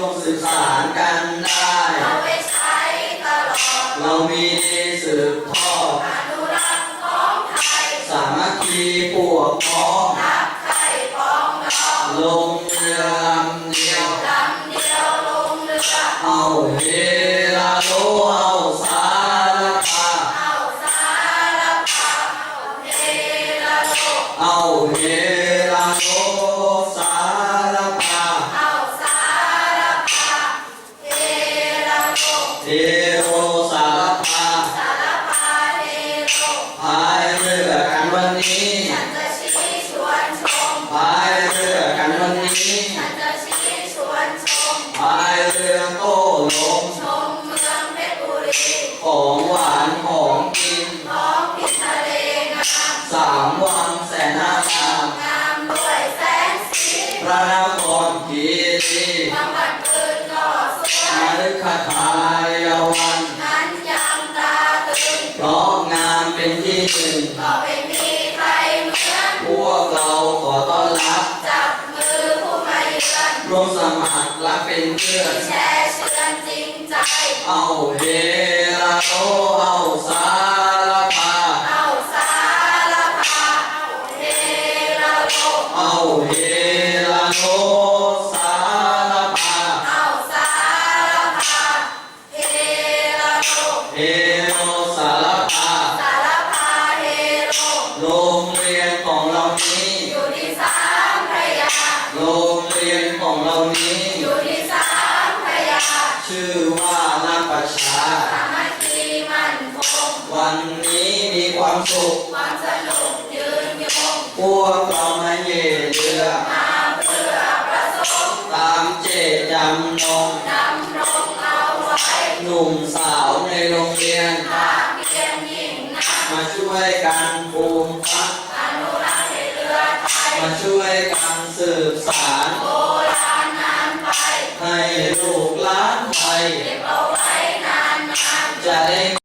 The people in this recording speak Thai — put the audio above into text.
มสืบสานกันได้เอาไว้ใช้ตลอดเรามีสืบทอดอนุรักษ์ของไทยสามัคคีพวกพ้องรักใครปองดอง ลงเรือลำเดียวลำเดียวลงเรือ เอาเฮลาโลเอาสารพาเอาสารพัดเฮลาโลเอาเฮลาโลสารพาเอาสารพัดเฮลาโลเฮโรสารพาสารพัดเฮโลพายเรือกันวันนี้ฉันจะชี้ชวนชมพายเรือกันวันนี้ฉันจะชี้ชวนชมพายเรือโต้ลมชมเมืองเพชรบุรี ของหวานของกินท้องถิ่นทะเลงาม สามวังแสนน่างาม งามด้วยแสงสี พระนครคีรี บางวันคืนก็สวมยฤคทายวัน นั้นยังตาตื่น เพราะงามเป็นที่หนึ่งก็ไม่มีใครเหมือน พวกเราขอต้อนรับ จับมือผู้มาเยือน ร่วมสมัครรักเป็นเพื่อน แช่เชือนจริงใจ เอาเฮลาโลเอาสารพา เอาสารพัดเฮลาโล เอาเฮลาโลสารพา เอาสารพัดเฮลาโล เฮโรสารพา สารพัดเฮโล โรงเรียนของเรานี้ อยู่ที่สามพระยา โรงเรียนของเรานี้ อยู่ที่สามพระยา ชื่อว่านาประชา สามัคคีมั่นคง วันนี้มีความสุข ความสนุกยืนยง พวกเรามาเย่เรือ มาเพื่อประสงค์ ตามเจตจำนง ดำรงเอาไว้ หนุ่มสาวในโรงเรียน ภาคเพียงยิ่งนัก มาช่วยกันปลูกฝัง อนุรักษ์ให้เรือไทย มาช่วยกันสืบสาน โบราณนานไป ให้